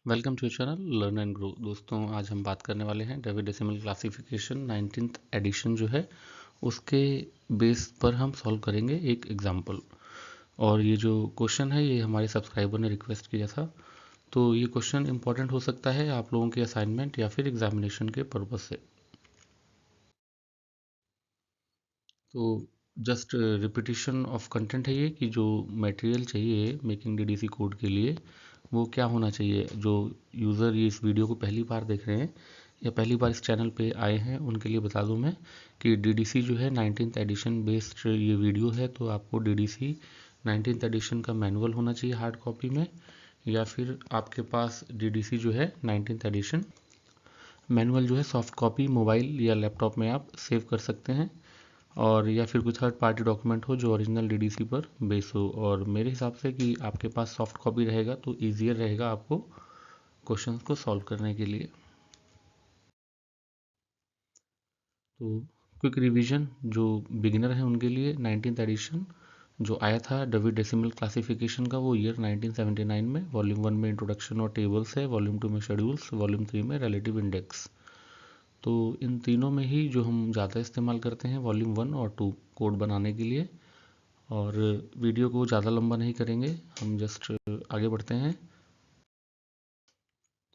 Welcome to channel learn and grow. दोस्तों, आज हम बात करने वाले हैं Davy decimal classification 19th addition जो है उसके बेस पर हम सॉल्व करेंगे एक एग्जाम्पल। और ये जो क्वेश्चन है ये हमारे सब्सक्राइबर ने रिक्वेस्ट किया था, तो ये क्वेश्चन इंपॉर्टेंट हो सकता है आप लोगों के असाइनमेंट या फिर एग्जामिनेशन के पर्पज से। तो जस्ट रिपीटिशन ऑफ कंटेंट है ये कि जो मटेरियल चाहिए मेकिंग डीडीसी कोड के लिए वो क्या होना चाहिए। जो यूज़र ये इस वीडियो को पहली बार देख रहे हैं या पहली बार इस चैनल पे आए हैं उनके लिए बता दूं मैं कि डीडीसी जो है 19th एडिशन बेस्ड ये वीडियो है। तो आपको डीडीसी 19th एडिशन का मैनुअल होना चाहिए हार्ड कॉपी में, या फिर आपके पास डीडीसी जो है 19th एडिशन मैनुअल जो है सॉफ्ट कॉपी मोबाइल या लैपटॉप में आप सेव कर सकते हैं, और या फिर कोई थर्ड पार्टी डॉक्यूमेंट हो जो ओरिजिनल डीडीसी पर बेस हो। और मेरे हिसाब से कि आपके पास सॉफ्ट कॉपी रहेगा तो ईजियर रहेगा आपको क्वेश्चंस को सॉल्व करने के लिए। तो क्विक रिवीजन जो बिगिनर हैं उनके लिए 19th एडिशन जो आया था डेवी डेसिमल क्लासिफिकेशन का वो ईयर 1979 में। वॉल्यूम 1 में इंट्रोडक्शन और टेबल्स है, वॉल्यूम 2 में शेड्यूल्स, वॉल्यूम 3 में रिलेटिव इंडेक्स। तो इन तीनों में ही जो हम ज़्यादा इस्तेमाल करते हैं वॉल्यूम 1 और 2 कोड बनाने के लिए। और वीडियो को ज़्यादा लंबा नहीं करेंगे, हम जस्ट आगे बढ़ते हैं।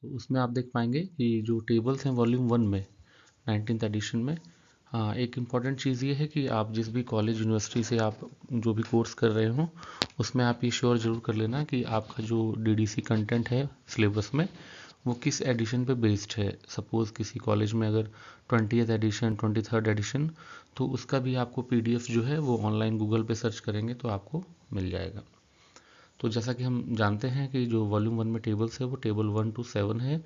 तो उसमें आप देख पाएंगे कि जो टेबल्स हैं वॉल्यूम 1 में 19th एडिशन में, हाँ एक इम्पॉर्टेंट चीज़ ये है कि आप जिस भी कॉलेज यूनिवर्सिटी से आप जो भी कोर्स कर रहे हो उसमें आप ये श्योर ज़रूर कर लेना कि आपका जो डीडीसी कंटेंट है सिलेबस में वो किस एडिशन पे बेस्ड है। सपोज़ किसी कॉलेज में अगर 20th एडिशन 23rd एडिशन, तो उसका भी आपको पीडीएफ जो है वो ऑनलाइन गूगल पे सर्च करेंगे तो आपको मिल जाएगा। तो जैसा कि हम जानते हैं कि जो वॉल्यूम 1 में टेबल्स है वो टेबल 1 to 7 है,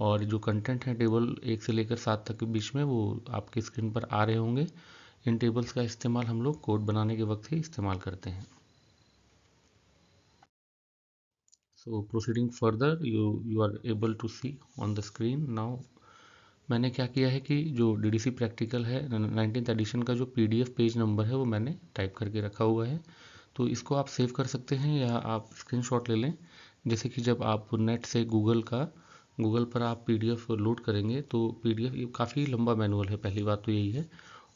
और जो कंटेंट है टेबल 1 से लेकर 7 तक के बीच में वो आपकी स्क्रीन पर आ रहे होंगे। इन टेबल्स का इस्तेमाल हम लोग कोड बनाने के वक्त ही इस्तेमाल करते हैं। So proceeding further you are able to see on the screen now. मैंने क्या किया है कि जो डीडीसी प्रैक्टिकल है 19th एडिशन का जो पीडीएफ पेज नंबर है वो मैंने टाइप करके रखा हुआ है। तो इसको आप सेव कर सकते हैं या आप स्क्रीनशॉट ले लें। जैसे कि जब आप नेट से गूगल पर आप पीडीएफ लोड करेंगे तो पीडीएफ ये काफ़ी लंबा मैनुअल है, पहली बात तो यही है।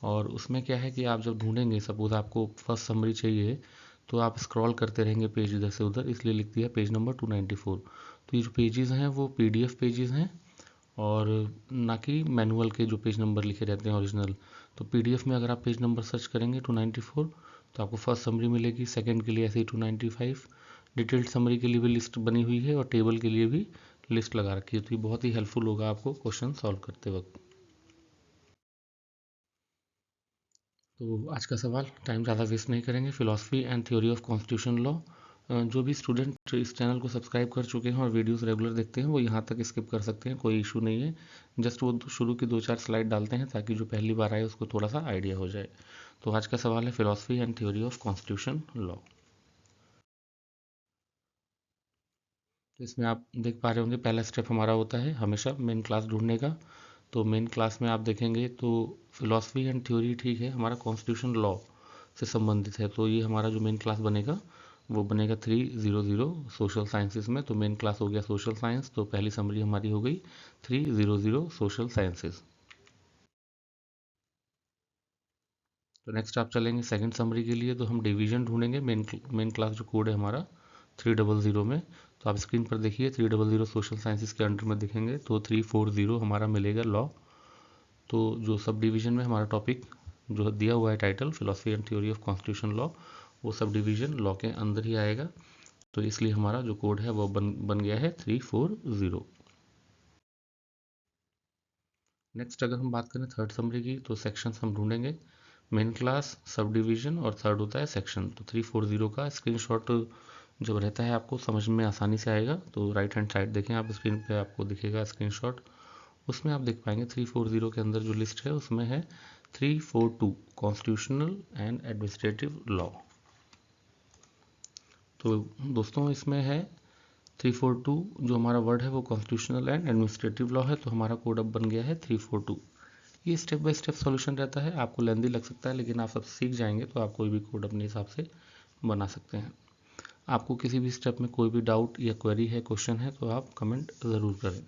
और उसमें क्या है कि आप जब ढूंढेंगे सपोज आपको फर्स्ट समरी चाहिए तो आप स्क्रॉल करते रहेंगे पेज इधर से उधर, इसलिए लिख दिया पेज नंबर 294। तो ये जो पेजेस हैं वो पीडीएफ पेजेस हैं और ना कि मैनुअल के जो पेज नंबर लिखे रहते हैं ओरिजिनल। तो पीडीएफ में अगर आप पेज नंबर सर्च करेंगे 294 तो आपको फर्स्ट समरी मिलेगी, सेकंड के लिए ऐसे ही 295, डिटेल्ड समरी के लिए भी लिस्ट बनी हुई है और टेबल के लिए भी लिस्ट लगा रखी है। तो ये बहुत ही हेल्पफुल होगा आपको क्वेश्चन सॉल्व करते वक्त। तो आज का सवाल, टाइम ज़्यादा वेस्ट नहीं करेंगे। Philosophy and theory of constitution law. जो भी स्टूडेंट इस चैनल को सब्सक्राइब कर चुके हैं और वीडियोस रेगुलर देखते हैं वो यहाँ तक स्किप कर सकते हैं, कोई इशू नहीं है। जस्ट वो शुरू की 2-4 स्लाइड डालते हैं ताकि जो पहली बार आए उसको थोड़ा सा आइडिया हो जाए। तो आज का सवाल है philosophy and theory of constitution law. तो इसमें आप देख पा रहे होंगे पहला स्टेप हमारा होता है हमेशा मेन क्लास ढूंढने का। तो मेन क्लास में आप देखेंगे तो फिलॉसफी एंड थ्योरी ठीक है हमारा कॉन्स्टिट्यूशन लॉ से संबंधित है, तो ये हमारा जो मेन क्लास बनेगा वो बनेगा 300 सोशल साइंसेस में। तो मेन क्लास हो गया सोशल साइंस, तो पहली समरी हमारी हो गई 300 सोशल साइंसेस। तो नेक्स्ट आप चलेंगे सेकंड समरी के लिए, तो हम डिवीजन ढूंढेंगे मेन क्लास जो कोड है हमारा 300 में। तो आप स्क्रीन पर देखिए 300 सोशल साइंसेस के अंडर में दिखेंगे, तो 340 हमारा मिलेगा लॉ। तो जो सब डिवीजन में हमारा टॉपिक जो दिया हुआ है title philosophy and theory of constitution law, वो सब डिवीजन लॉ के अंदर ही आएगा। तो इसलिए हमारा जो कोड है वो बन गया है 340। नेक्स्ट अगर हम बात करें थर्ड समरी की, तो सेक्शंस हम ढूंढेंगे मेन क्लास, सब डिवीजन और थर्ड होता है सेक्शन। तो 340 का स्क्रीनशॉट जब रहता है आपको समझ में आसानी से आएगा। तो राइट हैंड साइड देखें आप स्क्रीन पे आपको दिखेगा स्क्रीनशॉट, उसमें आप देख पाएंगे 340 के अंदर जो लिस्ट है उसमें है 342 कॉन्स्टिट्यूशनल एंड एडमिनिस्ट्रेटिव लॉ। तो दोस्तों इसमें है 342 जो हमारा वर्ड है वो कॉन्स्टिट्यूशनल एंड एडमिनिस्ट्रेटिव लॉ है, तो हमारा कोड अब बन गया है 342। ये स्टेप बाय स्टेप सॉल्यूशन रहता है, आपको लेंदी लग सकता है लेकिन आप सब सीख जाएंगे तो आप कोई भी कोड अपने हिसाब से बना सकते हैं। आपको किसी भी स्टेप में कोई भी डाउट या क्वेरी है, क्वेश्चन है, तो आप कमेंट ज़रूर करें।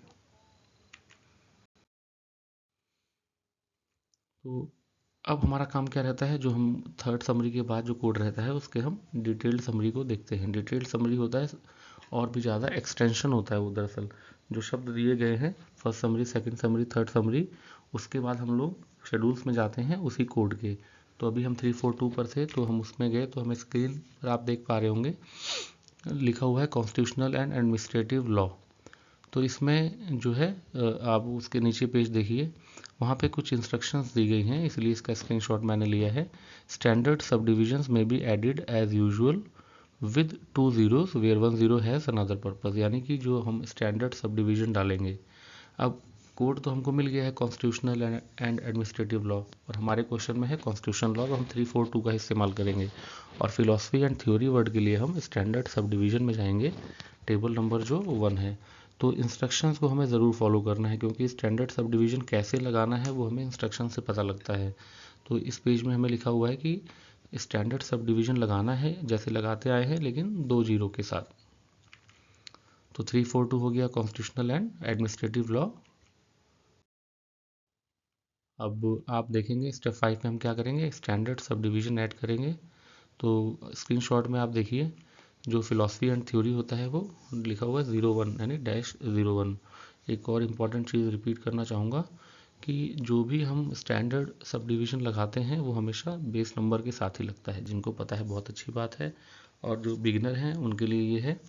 तो अब हमारा काम क्या रहता है, जो हम थर्ड समरी के बाद जो कोड रहता है उसके हम डिटेल्ड समरी को देखते हैं। डिटेल्ड समरी होता है और भी ज़्यादा एक्सटेंशन होता है वो, दरअसल जो शब्द दिए गए हैं first summary, second summary, third summary, उसके बाद हम लोग शेड्यूल्स में जाते हैं उसी कोड के। तो अभी हम 342 पर थे, तो हम उसमें गए, तो हमें स्क्रीन पर आप देख पा रहे होंगे लिखा हुआ है कॉन्स्टिट्यूशनल एंड एडमिनिस्ट्रेटिव लॉ। तो इसमें जो है आप उसके नीचे पेज देखिए, वहाँ पे कुछ इंस्ट्रक्शंस दी गई हैं, इसलिए इसका स्क्रीनशॉट मैंने लिया है। स्टैंडर्ड सब डिविजन्स में be added as usual with 2 zeros where 1 zero has another purpose, यानी कि जो हम स्टैंडर्ड सब डिवीजन डालेंगे। अब कोड तो हमको मिल गया है कॉन्स्टिट्यूशनल एंड एडमिनिस्ट्रेटिव लॉ, और हमारे क्वेश्चन में है कॉन्स्टिट्यूशन लॉ, तो हम 342 का इस्तेमाल करेंगे। और फिलॉसफी एंड थ्योरी वर्ड के लिए हम स्टैंडर्ड सब डिवीजन में जाएंगे, टेबल नंबर जो 1 है। तो इंस्ट्रक्शंस को हमें ज़रूर फॉलो करना है, क्योंकि स्टैंडर्ड सब डिवीजन कैसे लगाना है वो हमें इंस्ट्रक्शन से पता लगता है। तो इस पेज में हमें लिखा हुआ है कि स्टैंडर्ड सब डिवीजन लगाना है जैसे लगाते आए हैं, लेकिन 2 जीरो के साथ। तो 342 हो गया कॉन्स्टिट्यूशनल एंड एडमिनिस्ट्रेटिव लॉ। अब आप देखेंगे स्टेप 5 में हम क्या करेंगे, स्टैंडर्ड सब डिवीजन ऐड करेंगे। तो स्क्रीनशॉट में आप देखिए जो फिलॉसफी एंड थ्योरी होता है वो लिखा हुआ है 01 यानी -01। एक और इम्पॉर्टेंट चीज़ रिपीट करना चाहूँगा कि जो भी हम स्टैंडर्ड सब डिवीजन लगाते हैं वो हमेशा बेस नंबर के साथ ही लगता है। जिनको पता है बहुत अच्छी बात है, और जो बिगिनर हैं उनके लिए ये है।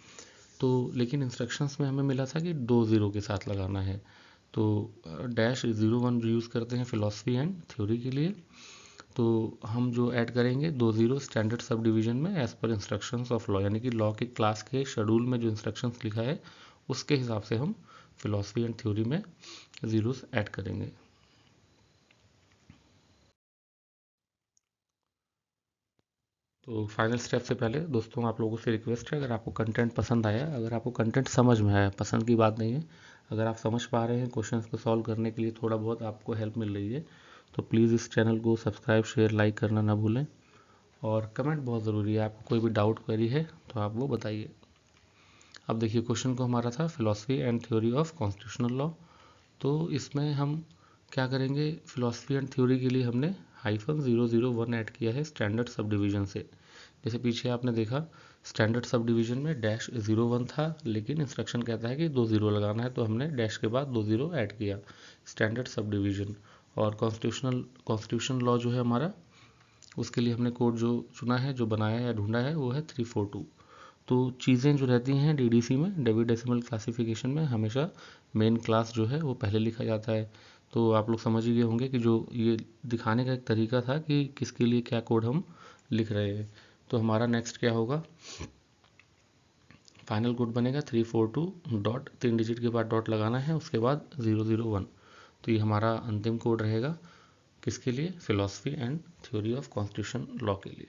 तो लेकिन इंस्ट्रक्शंस में हमें मिला था कि 2 ज़ीरो के साथ लगाना है। तो -01 यूज़ करते हैं फिलॉसफी एंड थ्योरी के लिए। तो हम जो ऐड करेंगे 2 ज़ीरो स्टैंडर्ड सब डिवीजन में as per instructions of law, यानी कि लॉ के क्लास के शेड्यूल में जो इंस्ट्रक्शंस लिखा है उसके हिसाब से हम फिलॉसफी एंड थ्योरी में ज़ीरोस ऐड करेंगे। तो फाइनल स्टेप से पहले दोस्तों आप लोगों से रिक्वेस्ट है, अगर आपको कंटेंट पसंद आया, अगर आपको कंटेंट समझ में आया, पसंद की बात नहीं है, अगर आप समझ पा रहे हैं क्वेश्चंस को सॉल्व करने के लिए थोड़ा बहुत आपको हेल्प मिल रही है, तो प्लीज़ इस चैनल को सब्सक्राइब, शेयर, लाइक करना ना भूलें। और कमेंट बहुत ज़रूरी है, आपको कोई भी डाउट क्वेरी है तो आप वो बताइए। अब देखिए क्वेश्चन को हमारा था philosophy and theory of constitutional law. तो इसमें हम क्या करेंगे, फिलॉसफी एंड थ्योरी के लिए हमने -001 ऐड किया है स्टैंडर्ड सब डिवीजन से। जैसे पीछे आपने देखा स्टैंडर्ड सब डिवीजन में -01 था, लेकिन इंस्ट्रक्शन कहता है कि 2 ज़ीरो लगाना है, तो हमने डैश के बाद 2 ज़ीरो ऐड किया स्टैंडर्ड सब डिवीजन। और कॉन्स्टिट्यूशन लॉ जो है हमारा, उसके लिए हमने कोड जो चुना है, जो बनाया या ढूंढा है, वो है 342। तो चीज़ें जो रहती हैं डीडीसी में, डेविड डेसिमल क्लासिफिकेशन में, हमेशा मेन क्लास जो है वो पहले लिखा जाता है। तो आप लोग समझ ही गए होंगे कि जो ये दिखाने का एक तरीका था कि किसके लिए क्या कोड हम लिख रहे हैं। तो हमारा नेक्स्ट क्या होगा, फाइनल कोड बनेगा 342 डॉट, 3 डिजिट के बाद डॉट लगाना है, उसके बाद 001। तो ये हमारा अंतिम कोड रहेगा किसके लिए, philosophy and theory of constitution law के लिए।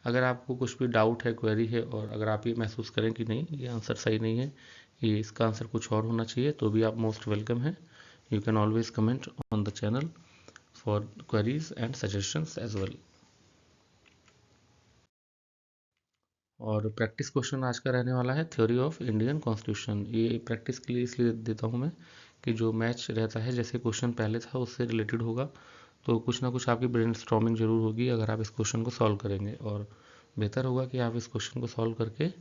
अगर आपको कुछ भी डाउट है, क्वेरी है, और अगर आप ये महसूस करें कि नहीं ये आंसर सही नहीं है, ये इसका आंसर कुछ और होना चाहिए, तो भी आप मोस्ट वेलकम हैं। You can always comment on the channel for queries and suggestions as well. और प्रैक्टिस क्वेश्चन आज का रहने वाला है थ्योरी ऑफ इंडियन कॉन्स्टिट्यूशन। ये प्रैक्टिस के लिए इसलिए देता हूँ मैं कि जो मैच रहता है, जैसे क्वेश्चन पहले था उससे रिलेटेड होगा, तो कुछ ना कुछ आपकी ब्रेन स्टॉर्मिंग जरूर होगी अगर आप इस क्वेश्चन को सॉल्व करेंगे। और बेहतर होगा कि आप इस क्वेश्चन को सॉल्व करके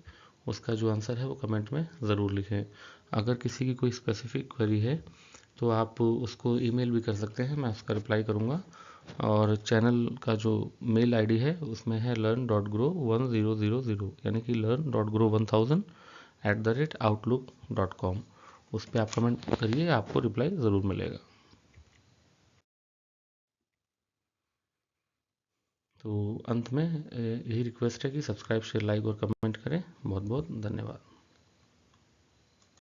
उसका जो आंसर है वो कमेंट में ज़रूर लिखें। अगर किसी की कोई स्पेसिफिक क्वेरी है तो आप उसको ईमेल भी कर सकते हैं, मैं उसका रिप्लाई करूँगा। और चैनल का जो मेल आईडी है उसमें है learn.grow1000, यानी कि learn.grow1000@outlook.com। उस पर आप कमेंट करिए, आपको रिप्लाई ज़रूर मिलेगा। तो अंत में यही रिक्वेस्ट है कि सब्सक्राइब, शेयर, लाइक और कमेंट करें। बहुत बहुत धन्यवाद।